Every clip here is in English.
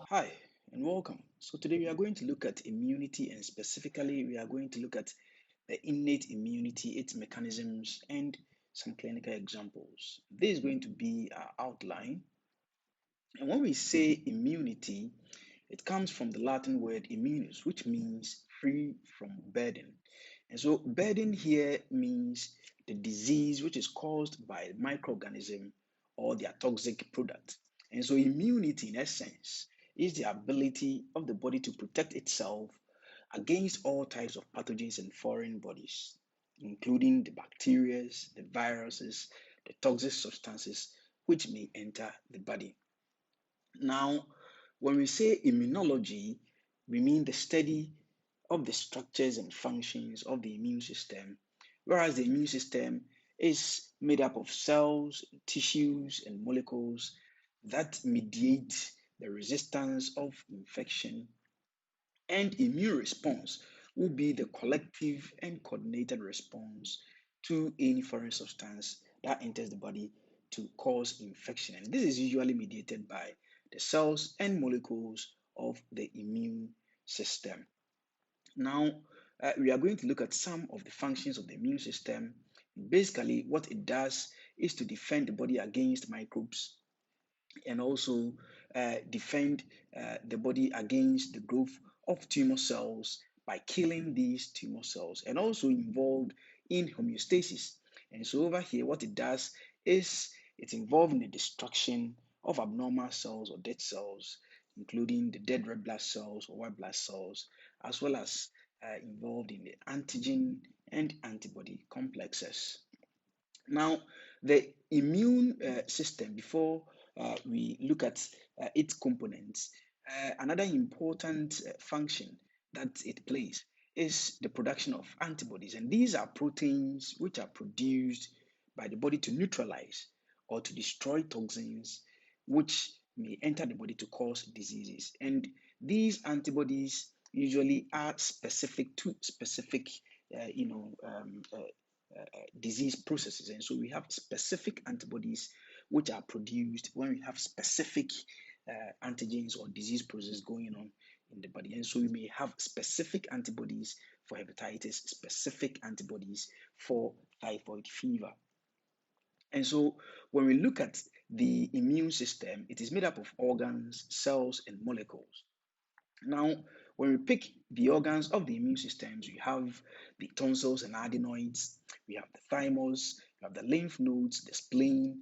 Hi and welcome. So today we are going to look at immunity, and specifically we are going to look at the innate immunity, its mechanisms, and some clinical examples. This is going to be our outline. And when we say immunity, it comes from the Latin word immunus, which means free from burden. And so burden here means the disease which is caused by a microorganism or their toxic product. And so immunity, in essence, is the ability of the body to protect itself against all types of pathogens and foreign bodies, including the bacteria, the viruses, the toxic substances which may enter the body. Now, when we say immunology, we mean the study of the structures and functions of the immune system, whereas the immune system is made up of cells, tissues, and molecules that mediate the resistance of infection, and immune response will be the collective and coordinated response to any foreign substance that enters the body to cause infection. And this is usually mediated by the cells and molecules of the immune system. Now, we are going to look at some of the functions of the immune system. Basically, what it does is to defend the body against microbes and also defend the body against the growth of tumor cells by killing these tumor cells, and also involved in homeostasis. And so over here, what it does is it's involved in the destruction of abnormal cells or dead cells, including the dead red blood cells or white blood cells, as well as involved in the antigen and antibody complexes. Now, the immune system, before we look at its components, another important function that it plays is the production of antibodies. And these are proteins which are produced by the body to neutralize or to destroy toxins which may enter the body to cause diseases. And these antibodies usually are specific to specific, disease processes. And so we have specific antibodies which are produced when we have specific antigens or disease processes going on in the body. And so we may have specific antibodies for hepatitis, specific antibodies for typhoid fever. And so when we look at the immune system, it is made up of organs, cells, and molecules. Now, when we pick the organs of the immune systems, we have the tonsils and adenoids, we have the thymus, we have the lymph nodes, the spleen,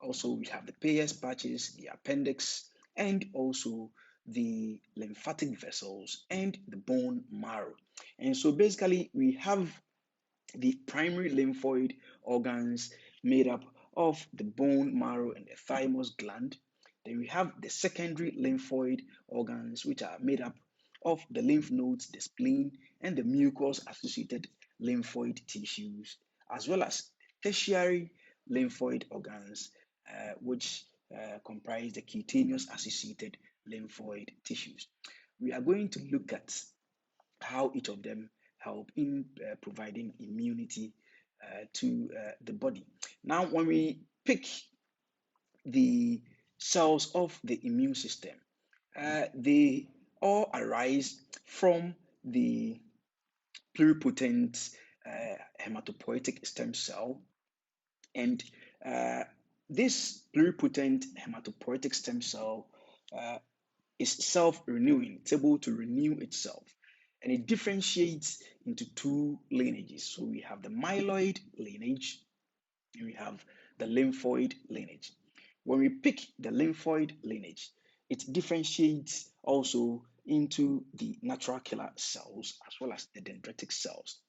also we have the Peyer's patches, the appendix, and also the lymphatic vessels and the bone marrow. And so basically, we have the primary lymphoid organs made up of the bone marrow and the thymus gland. Then we have the secondary lymphoid organs, which are made up of the lymph nodes, the spleen, and the mucous associated lymphoid tissues, as well as tertiary lymphoid organs, which comprise the cutaneous associated lymphoid tissues. We are going to look at how each of them help in providing immunity to the body. Now, when we pick the cells of the immune system, they all arise from the pluripotent hematopoietic stem cell, and uh, this pluripotent hematopoietic stem cell is self-renewing. It's able to renew itself. And it differentiates into two lineages. So we have the myeloid lineage and we have the lymphoid lineage. When we pick the lymphoid lineage, it differentiates also into the natural killer cells as well as the dendritic cells.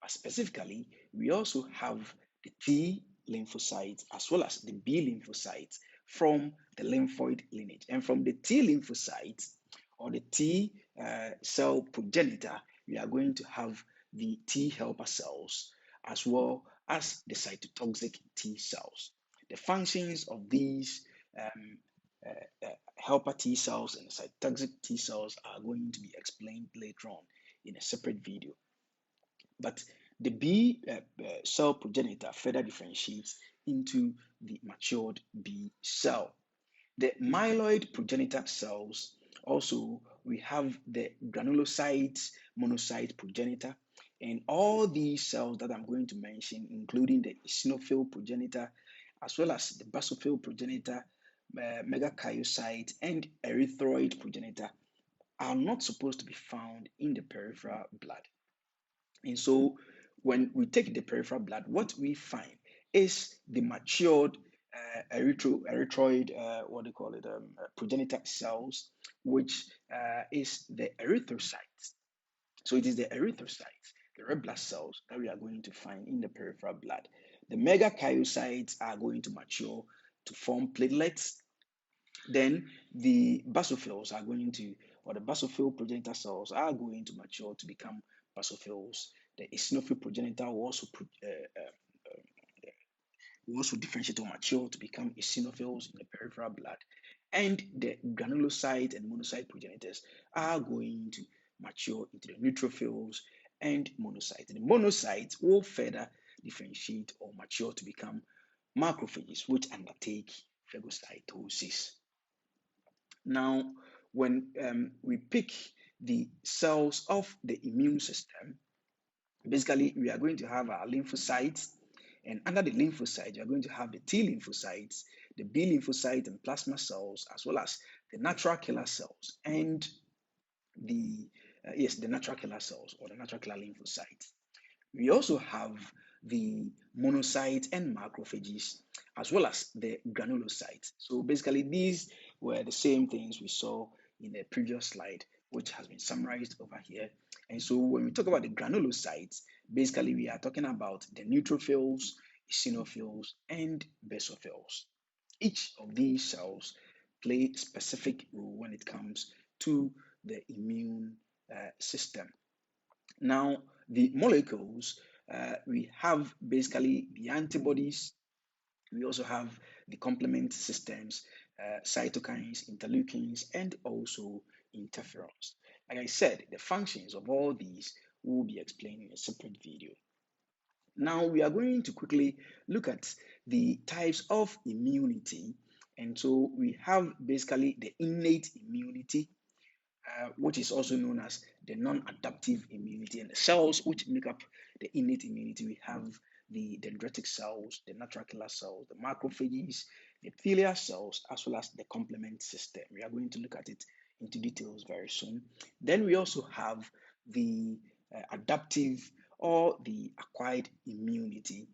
But specifically, we also have the T lymphocytes as well as the B lymphocytes from the lymphoid lineage. And from the T lymphocytes or the T cell progenitor, we are going to have the T helper cells as well as the cytotoxic T cells. The functions of these helper T cells and the cytotoxic T cells are going to be explained later on in a separate video. But The B cell progenitor further differentiates into the matured B cell. The myeloid progenitor cells, also we have the granulocyte, monocyte progenitor, and all these cells that I'm going to mention, including the eosinophil progenitor, as well as the basophil progenitor, megakaryocyte, and erythroid progenitor, are not supposed to be found in the peripheral blood. And so when we take the peripheral blood, what we find is the matured erythroid, what do you call it, progenitor cells, which is the erythrocytes. So it is the erythrocytes, the red blood cells that we are going to find in the peripheral blood. The megakaryocytes are going to mature to form platelets. Then the basophils are going to, or the basophil progenitor cells are going to mature to become basophils. The eosinophil progenitor will also differentiate or mature to become eosinophils in the peripheral blood. And the granulocyte and monocyte progenitors are going to mature into the neutrophils and monocytes. The monocytes will further differentiate or mature to become macrophages, which undertake phagocytosis. Now, when we pick the cells of the immune system, basically we are going to have our lymphocytes, and under the lymphocytes, you are going to have the T lymphocytes, the B lymphocyte and plasma cells, as well as the natural killer cells and the the natural killer cells or the natural killer lymphocytes. We also have the monocytes and macrophages, as well as the granulocytes. So basically, these were the same things we saw in the previous slide, which has been summarized over here. And so when we talk about the granulocytes, basically we are talking about the neutrophils, eosinophils, and basophils. Each of these cells play a specific role when it comes to the immune system. Now, the molecules, we have basically the antibodies, we also have the complement systems, cytokines, interleukins, and also interferons. Like I said, the functions of all these will be explained in a separate video. Now, we are going to quickly look at the types of immunity. And so we have basically the innate immunity, which is also known as the non-adaptive immunity. And the cells which make up the innate immunity, we have the dendritic cells, the natural killer cells, the macrophages, the epithelial cells, as well as the complement system. We are going to look at it into details very soon. Then we also have the adaptive or the acquired immunity,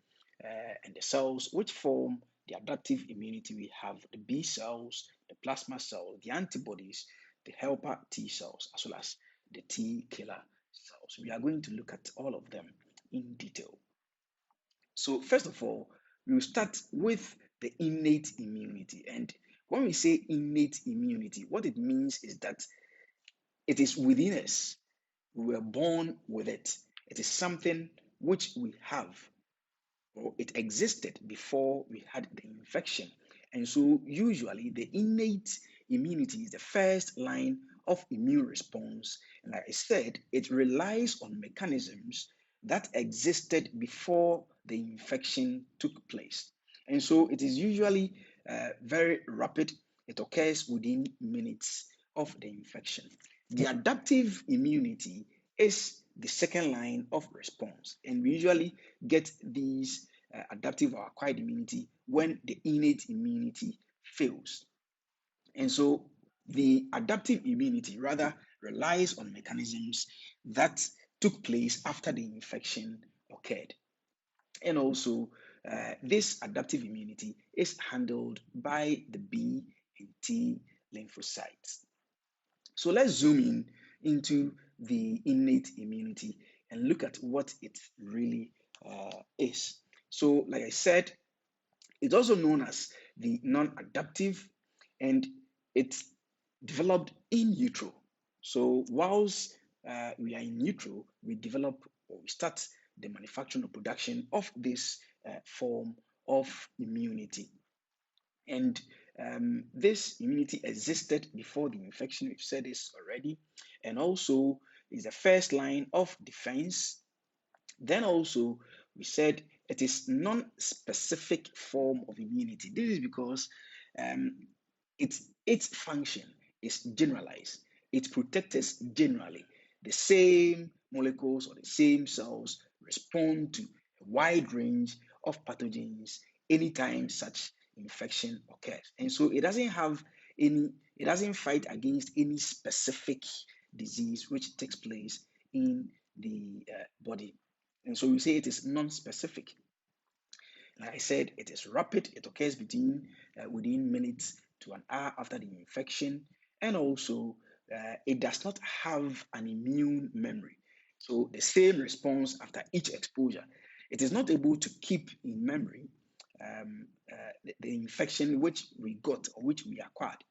and the cells which form the adaptive immunity. We have the B cells, the plasma cells, the antibodies, the helper T cells, as well as the T killer cells. We are going to look at all of them in detail. So, first of all, we will start with the innate immunity. And when we say innate immunity, what it means is that it is within us. We were born with it. It is something which we have, or it existed before we had the infection. And so, usually, the innate immunity is the first line of immune response. And like I said, it relies on mechanisms that existed before the infection took place. And so, it is usually very rapid, it occurs within minutes of the infection. The adaptive immunity is the second line of response, and we usually get these adaptive or acquired immunity when the innate immunity fails. And so the adaptive immunity rather relies on mechanisms that took place after the infection occurred. And also, this adaptive immunity is handled by the B and T lymphocytes. So let's zoom in into the innate immunity and look at what it really is. So, like I said, it's also known as the non-adaptive, and it's developed in utero. So, whilst we are in utero, we develop or we start the manufacturing or production of this form of immunity. And this immunity existed before the infection. We've said this already. And also is the first line of defense. Then also, we said it is non-specific form of immunity. This is because um, its function is generalized. It protects us generally. The same molecules or the same cells respond to a wide range of pathogens anytime such infection occurs. And so it doesn't fight against any specific disease which takes place in the body. And so we say it is non-specific. Like I said, it is rapid. It occurs within minutes to an hour after the infection, and also it does not have an immune memory. So the same response after each exposure. It is not able to keep in memory the infection which we got or which we acquired.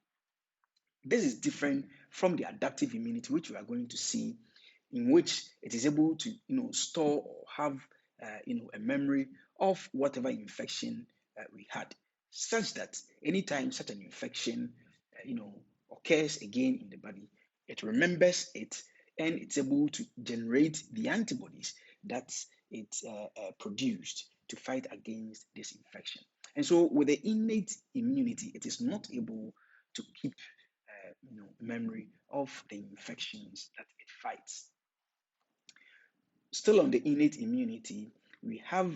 This is different from the adaptive immunity, which we are going to see, in which it is able to store or have a memory of whatever infection we had, such that anytime such an infection occurs again in the body, it remembers it and it's able to generate the antibodies that it produced to fight against this infection. And so with the innate immunity, it is not able to keep memory of the infections that it fights. Still on the innate immunity, we have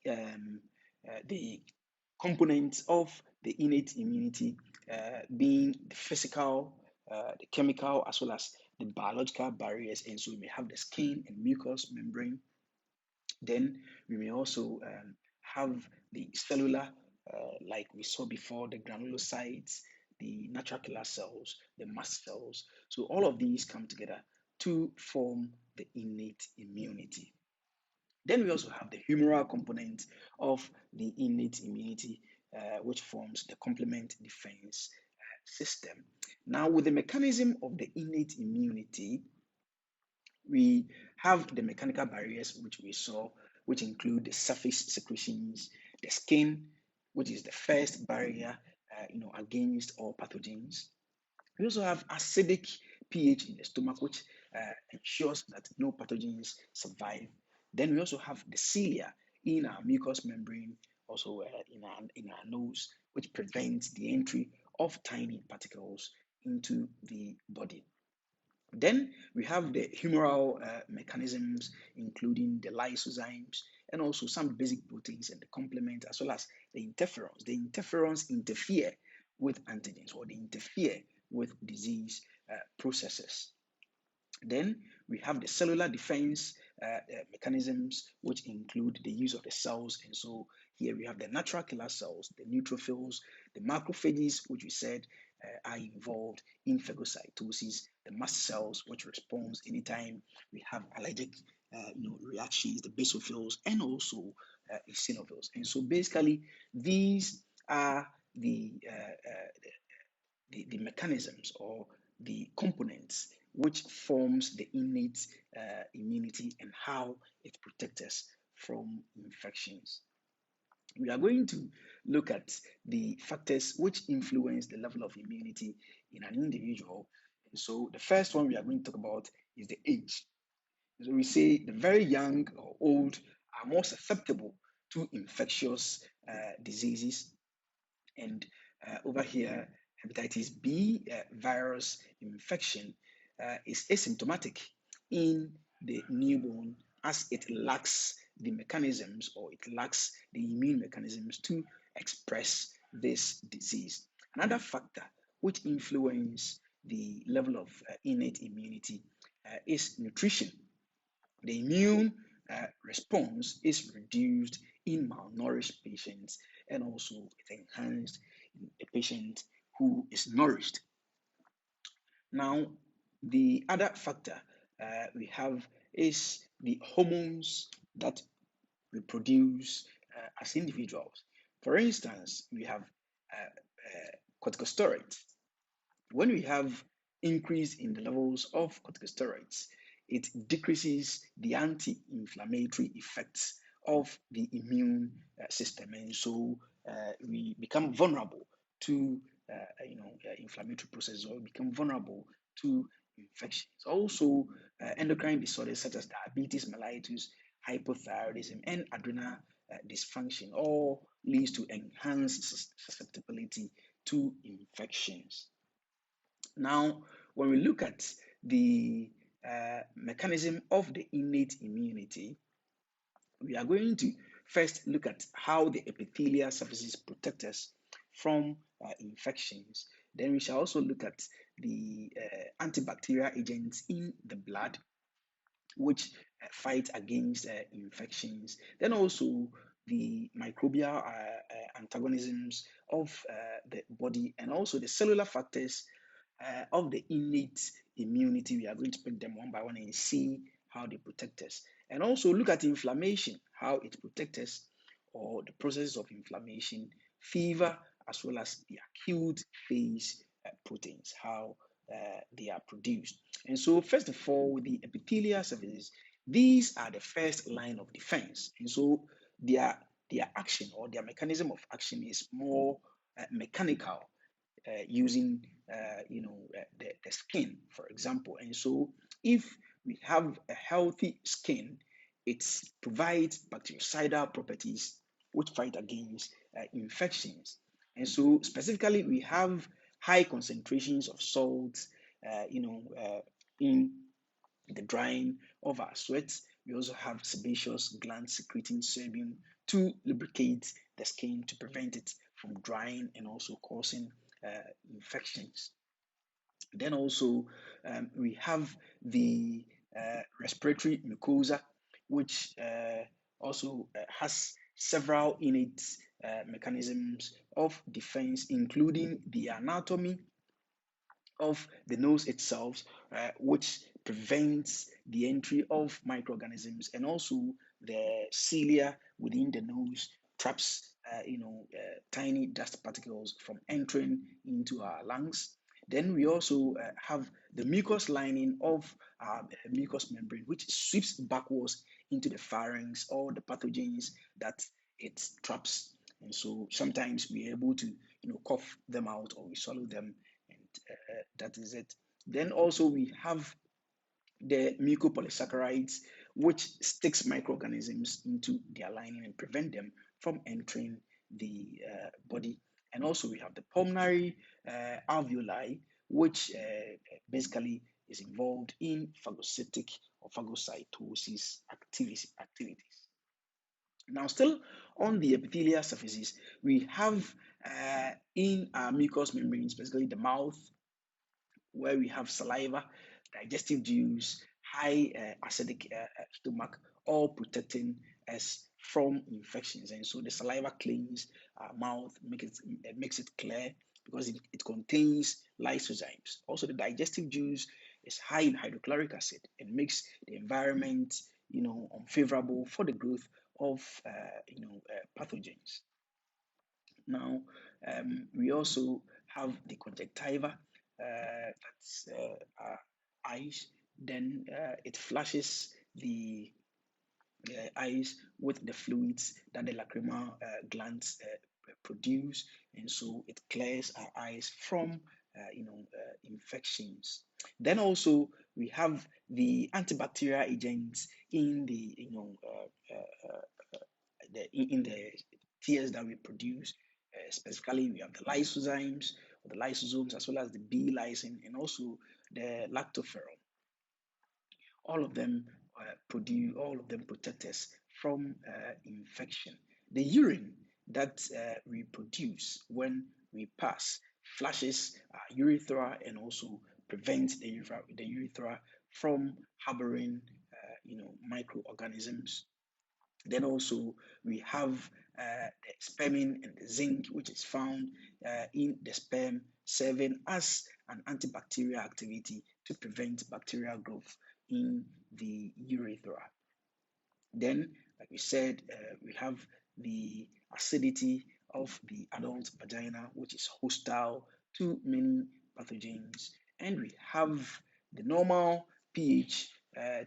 the components of the innate immunity being the physical, the chemical, as well as the biological barriers. And so we may have the skin and mucous membrane. Then we may also have the cellular, like we saw before, the granulocytes, the natural killer cells, the mast cells. So all of these come together to form the innate immunity. Then we also have the humoral component of the innate immunity, which forms the complement defense system. Now, with the mechanism of the innate immunity, we have the mechanical barriers which we saw, which include the surface secretions, the skin, which is the first barrier, against all pathogens. We also have acidic pH in the stomach, which ensures that no pathogens survive. Then we also have the cilia in our mucous membrane, also in our nose, which prevents the entry of tiny particles into the body. Then we have the humoral mechanisms, including the lysozymes and also some basic proteins and the complement, as well as the interferons. The interferons interfere with antigens or they interfere with disease processes. Then we have the cellular defense mechanisms, which include the use of the cells. And so here we have the natural killer cells, the neutrophils, the macrophages, which we said are involved in phagocytosis, the mast cells, which responds anytime we have allergic reactions, the basophils, and also eosinophils. And so basically, these are the mechanisms or the components which forms the innate immunity and how it protects us from infections. We are going to look at the factors which influence the level of immunity in an individual. And so the first one we are going to talk about is the age. So we say the very young or old are more susceptible to infectious diseases. And over here, hepatitis B virus infection is asymptomatic in the newborn as it lacks the mechanisms or it lacks the immune mechanisms to express this disease. Another factor which influence the level of innate immunity is nutrition. The immune response is reduced in malnourished patients and also it's enhanced in a patient who is nourished. Now, the other factor we have is the hormones that we produce as individuals. For instance, we have corticosteroids. When we have increase in the levels of corticosteroids, it decreases the anti-inflammatory effects of the immune system, and so we become vulnerable to inflammatory processes, or become vulnerable to infections. Also, endocrine disorders such as diabetes mellitus, hypothyroidism, and adrenal dysfunction all leads to enhanced susceptibility to infections. Now, when we look at the mechanism of the innate immunity, we are going to first look at how the epithelial surfaces protect us from infections. Then we shall also look at the antibacterial agents in the blood which fight against infections. Then also the microbial antagonisms of the body and also the cellular factors of the innate immunity. We are going to pick them one by one and see how they protect us. And also look at inflammation, how it protects us, or the process of inflammation, fever, as well as the acute phase proteins, how they are produced. And so, first of all, with the epithelial surfaces, these are the first line of defense. And so, their their action or their mechanism of action is more mechanical, using the skin, for example. And so, if we have a healthy skin, it provides bactericidal properties which fight against infections. And so, specifically, we have high concentrations of salts, in the drying of our sweat. We also have sebaceous glands secreting sebum to lubricate the skin to prevent it from drying and also causing infections. Then also we have the respiratory mucosa, which also has several innate mechanisms of defense, including the anatomy of the nose itself, which prevents the entry of microorganisms, and also the cilia within the nose traps, tiny dust particles from entering into our lungs. Then we also have the mucous lining of our mucous membrane, which sweeps backwards into the pharynx or the pathogens that it traps. And so sometimes we're able to, cough them out or we swallow them, and that is it. Then also we have the mucopolysaccharides, which sticks microorganisms into their lining and prevent them from entering the body. And also we have the pulmonary alveoli, which basically is involved in phagocytic or phagocytosis activities. Now, still on the epithelial surfaces, we have in our mucous membranes, basically the mouth, where we have saliva, digestive juice, high acidic stomach, all protecting us from infections. And so the saliva cleans our mouth, makes it clear because it contains lysozymes. Also, the digestive juice is high in hydrochloric acid and makes the environment, unfavorable for the growth of, pathogens. Now, we also have the conjunctiva, that's our eyes. Then it flushes the eyes with the fluids that the lacrimal glands produce, and so it clears our eyes from infections. Then also we have the antibacterial agents in the in the tears that we produce. Specifically, we have the lysozymes or the lysosomes, as well as the B lysine and also the lactoferrin. All of them protect us from infection. The urine that we produce when we pass flushes our urethra and also prevents the urethra from harboring microorganisms. Then also we have the spermine and the zinc, which is found in the sperm, serving as an antibacterial activity to prevent bacterial growth in the urethra. Then, like we said, we have the acidity of the adult vagina, which is hostile to many pathogens. And we have the normal pH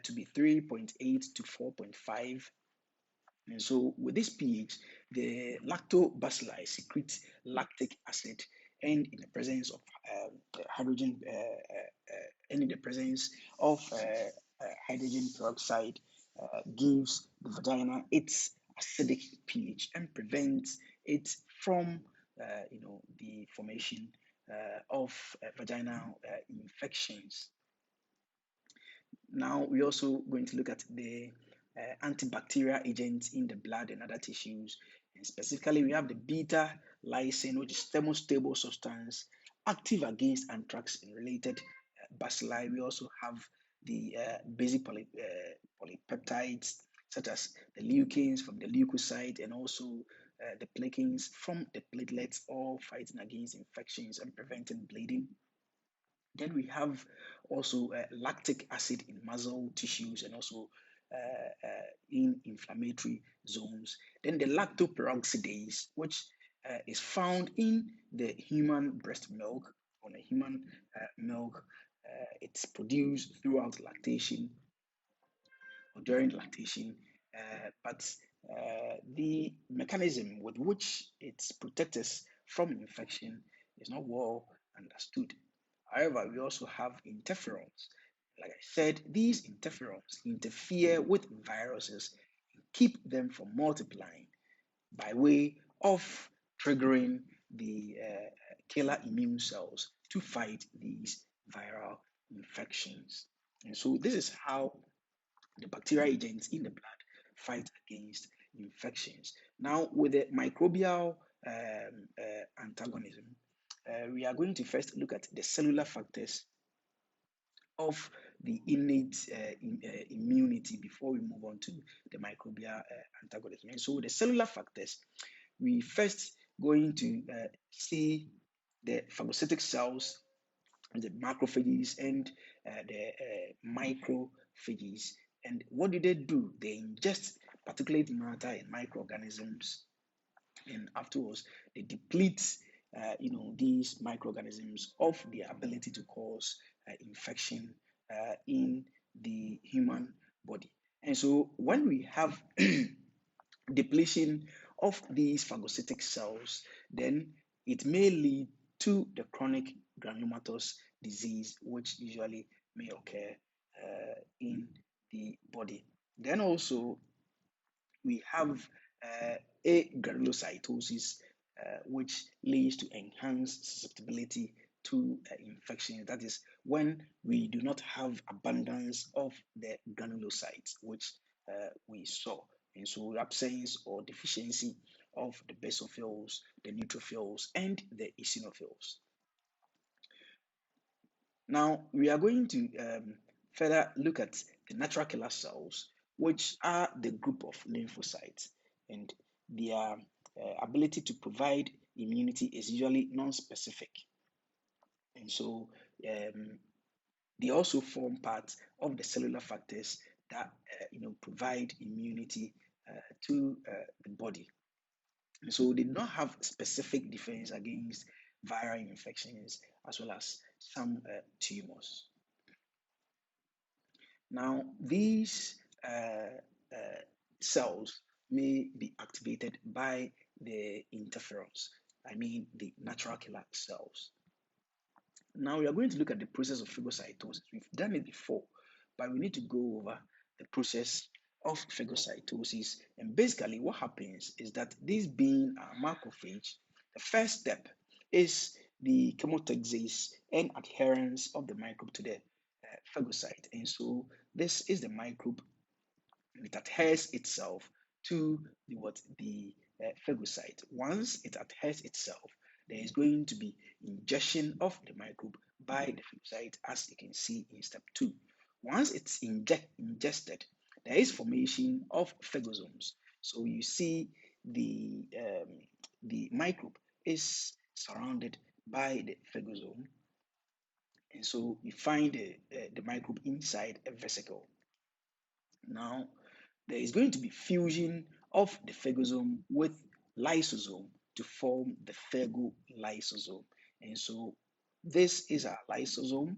to be 3.8 to 4.5. And so, with this pH, the lactobacilli secrete lactic acid, and in the presence of hydrogen and in the presence of hydrogen peroxide gives the vagina its acidic pH and prevents it from the formation of vaginal infections. Now, we're also going to look at the antibacterial agents in the blood and other tissues. And specifically, we have the beta lysine, which is thermostable substance active against anthrax and related bacilli. We also have the basic polypeptides, such as the leucines from the leukocyte and also the plakins from the platelets, all fighting against infections and preventing bleeding. Then we have also lactic acid in muscle tissues and also in inflammatory zones. Then the lactoperoxidase, which is found in the human breast milk or the human milk. It's produced throughout lactation or during lactation, but the mechanism with which it protects us from infection is not well understood. However, we also have interferons. Like I said, these interferons interfere with viruses and keep them from multiplying by way of triggering the killer immune cells to fight these viral infections. And so, this is how the bacterial agents in the blood fight against infections. Now, with the microbial antagonism, we are going to first look at the cellular factors of the innate immunity before we move on to the microbial antagonism. And so, the cellular factors, we first going to see the phagocytic cells, the macrophages, and the microphages. And what do? They ingest particulate matter and microorganisms, and afterwards they deplete these microorganisms of their ability to cause infection in the human body. And so when we have depletion of these phagocytic cells, then it may lead to the chronic granulomatous disease, which usually may occur in the body. Then also we have agranulocytosis, which leads to enhanced susceptibility to infection. That is when we do not have abundance of the granulocytes, which we saw. And so, absence or deficiency of the basophils, the neutrophils, and the eosinophils. Now, we are going to further look at the natural killer cells, which are the group of lymphocytes, and their ability to provide immunity is usually non-specific. And so, they also form part of the cellular factors that provide immunity to the body. And so, they do not have specific defense against viral infections as well as some tumors. Now, these cells may be activated by the interferons, I mean the natural killer cells. Now, we are going to look at the process of phagocytosis. We've done it before, but we need to go over the process of phagocytosis. And basically, what happens is that this being a macrophage, the first step is the chemotaxis and adherence of the microbe to the phagocyte. And so, this is the microbe. It adheres itself to the phagocyte. Once it adheres itself, there is going to be ingestion of the microbe by the phagocyte, as you can see in step 2. Once it's ingested, there is formation of phagosomes. So you see the microbe is surrounded by the phagosome, and so you find the microbe inside a vesicle. Now, there is going to be fusion of the phagosome with lysosome to form the phagolysosome. And so this is our lysosome.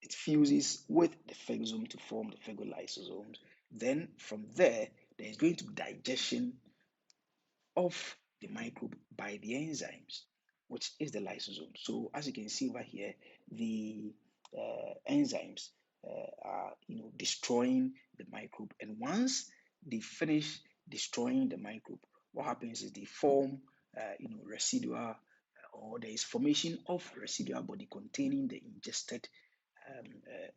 It fuses with the phagosome to form the phagolysosomes. Then from there is going to be digestion of the microbe by the enzymes, which is the lysosome. So as you can see over here, the enzymes are destroying the microbe. And once they finish destroying the microbe, what happens is they form residual or there is formation of residual body containing the ingested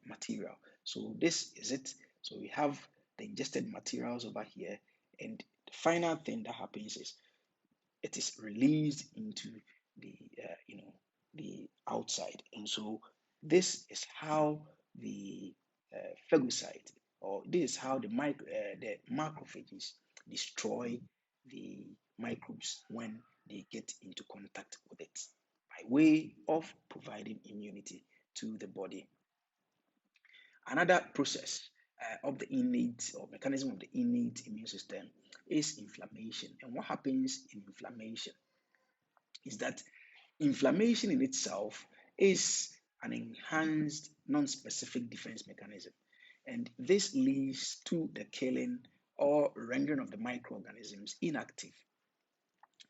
material. So this is it. So we have the ingested materials over here, and the final thing that happens is it is released into the the outside. And so this is how the phagocyte, or this is how the macrophages destroy the microbes when they get into contact with it by way of providing immunity to the body. Another process of the innate or mechanism of the innate immune system is inflammation. And what happens in inflammation is that inflammation in itself is an enhanced non-specific defense mechanism. And this leads to the killing or rendering of the microorganisms inactive.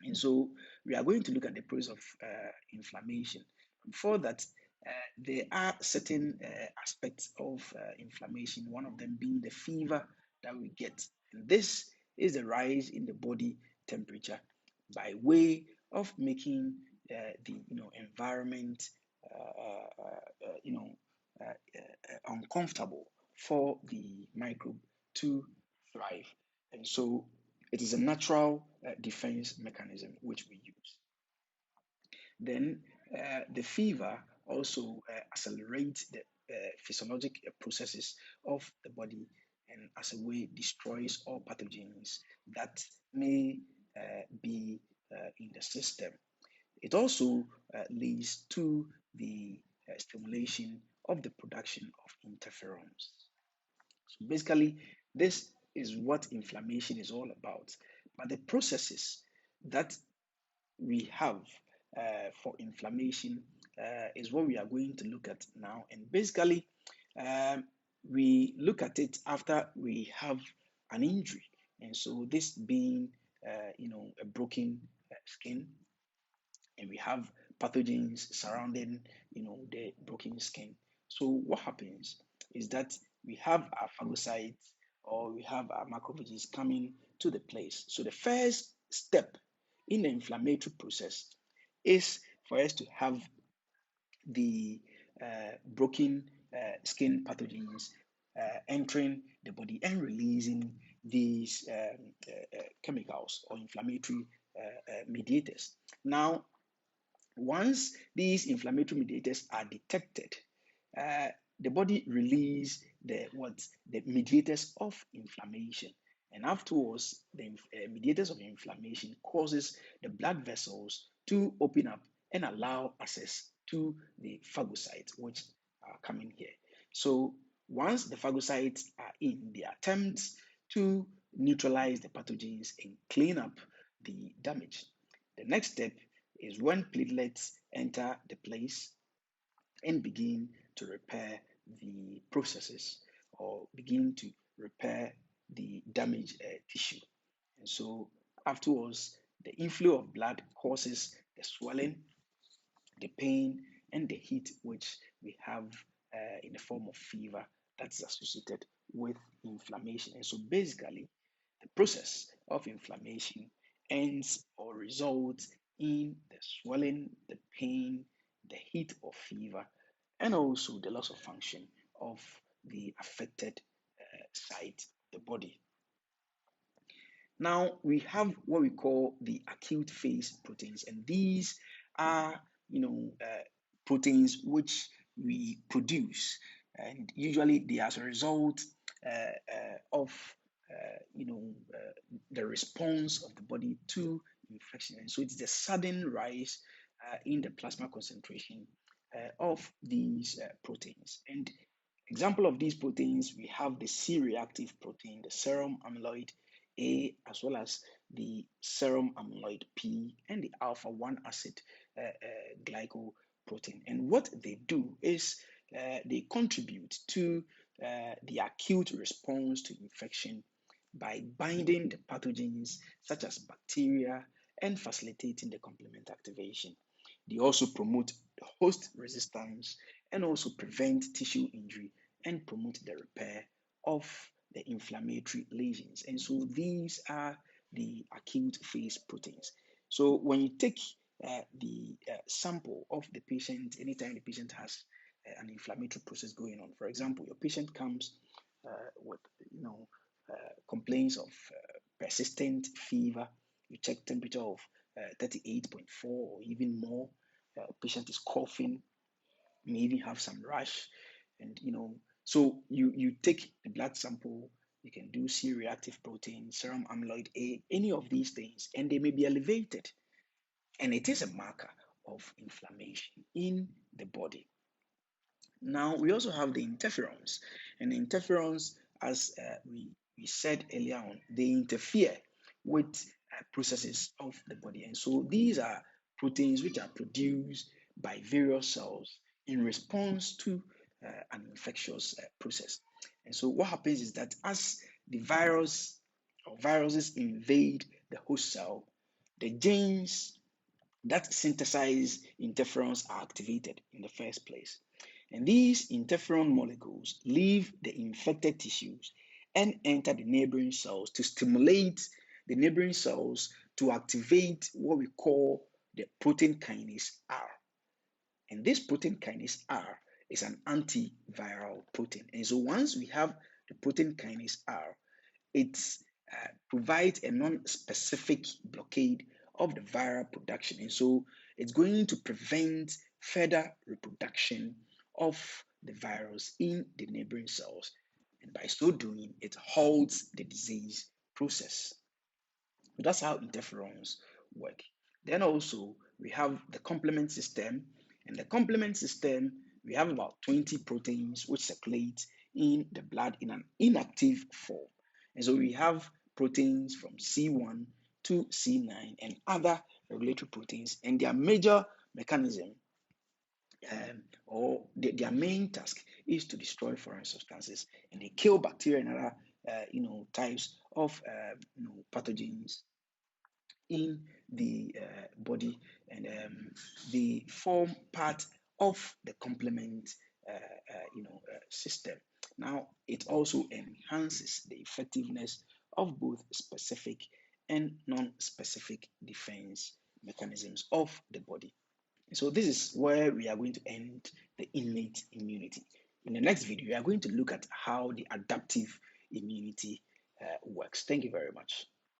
And so we are going to look at the process of inflammation. Before that, there are certain aspects of inflammation, one of them being the fever that we get. And this is the rise in the body temperature by way of making the environment uncomfortable for the microbe to thrive. And so it is a natural defense mechanism which we use. Then the fever also accelerates the physiologic processes of the body and as a way destroys all pathogens that may be in the system. It also leads to the stimulation of the production of interferons. So basically, this is what inflammation is all about. But the processes that we have for inflammation is what we are going to look at now. And basically, um, we look at it after we have an injury. And so, this being, a broken skin, and we have pathogens surrounding the broken skin. So what happens is that we have our phagocytes or we have our macrophages coming to the place. So the first step in the inflammatory process is for us to have the broken skin pathogens entering the body and releasing these chemicals or inflammatory mediators. Now, once these inflammatory mediators are detected, uh, the body release the mediators of inflammation, and afterwards the mediators of inflammation causes the blood vessels to open up and allow access to the phagocytes which are coming here. So once the phagocytes are in, they attempt to neutralize the pathogens and clean up the damage. The next step is when platelets enter the place and begin to repair the processes or begin to repair the damaged tissue. And so afterwards, the inflow of blood causes the swelling, the pain, and the heat, which we have in the form of fever that's associated with inflammation. And so basically, the process of inflammation ends or results in the swelling, the pain, the heat or fever, and also the loss of function of the affected site of the body. Now we have what we call the acute phase proteins, and these are proteins which we produce, and usually they are as a result of the response of the body to infection. And so it's the sudden rise in the plasma concentration of these proteins. And example of these proteins, we have the C-reactive protein, the serum amyloid A, as well as the serum amyloid P, and the alpha-1 acid glycoprotein. And what they do is they contribute to the acute response to infection by binding the pathogens such as bacteria and facilitating the complement activation. They also promote the host resistance and also prevent tissue injury and promote the repair of the inflammatory lesions. And so these are the acute phase proteins. So when you take the sample of the patient, anytime the patient has an inflammatory process going on, for example, your patient comes with complaints of persistent fever, you check temperature of 38.4 or even more, patient is coughing, may even have some rash, and so you take the blood sample, you can do C-reactive protein, serum amyloid A, any of these things, and they may be elevated, and it is a marker of inflammation in the body. Now we also have the interferons, and the interferons, as we said earlier on, they interfere with processes of the body, and so these are proteins which are produced by various cells in response to an infectious process. And so what happens is that as the virus or viruses invade the host cell, the genes that synthesize interferons are activated in the first place. And these interferon molecules leave the infected tissues and enter the neighboring cells to stimulate the neighboring cells to activate what we call the protein kinase R. And this protein kinase R is an antiviral protein. And so once we have the protein kinase R, it provides a non-specific blockade of the viral production. And so it's going to prevent further reproduction of the virus in the neighboring cells. And by so doing, it halts the disease process. So that's how interferons work. Then also we have the complement system. And the complement system, we have about 20 proteins which circulate in the blood in an inactive form. And so we have proteins from C1 to C9 and other regulatory proteins, and their major mechanism their main task is to destroy foreign substances, and they kill bacteria and other types of pathogens in the body, and they form part of the complement system. Now, it also enhances the effectiveness of both specific and non-specific defense mechanisms of the body. So this is where we are going to end the innate immunity. In the next video, we are going to look at how the adaptive immunity works. Thank you very much.